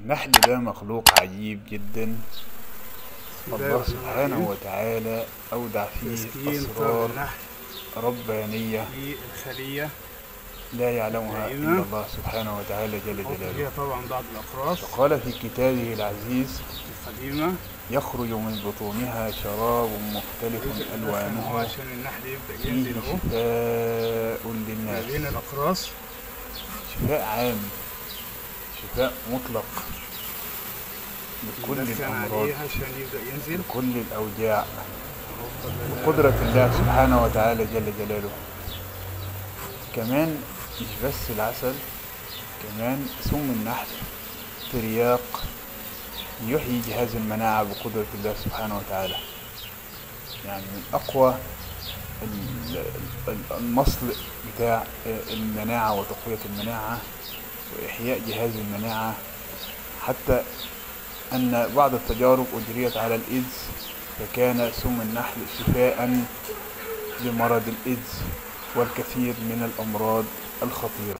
النحل ده مخلوق عجيب جدا. الله سبحانه وتعالى أودع فيه تسكين أسرار النحل ربانية في الخلية لا يعلمها إلا النائمة، الله سبحانه وتعالى جل يحط جلاله. فيها طبعا بعض الأقراص فقال في كتابه العزيز: القديمة، يخرج من بطونها شراب مختلف ألوانه ألوانه عشان النحل يبدأ فيه ينزل أهو شفاء ما للناس. بين الأقراص، شفاء عام، شفاء مطلق لكل يدخن الأمراض، عليه عشان يبدأ ينزل لكل الأوجاع، بقدرة الله سبحانه وتعالى جل جلاله. كمان مش بس العسل، كمان سم النحل ترياق يحيي جهاز المناعة بقدرة الله سبحانه وتعالى. يعني من أقوى المصل بتاع المناعة وتقوية المناعة وإحياء جهاز المناعة، حتى أن بعض التجارب أجريت على الإيدز، فكان سم النحل شفاء لمرض الإيدز والكثير من الأمراض الخطيرة.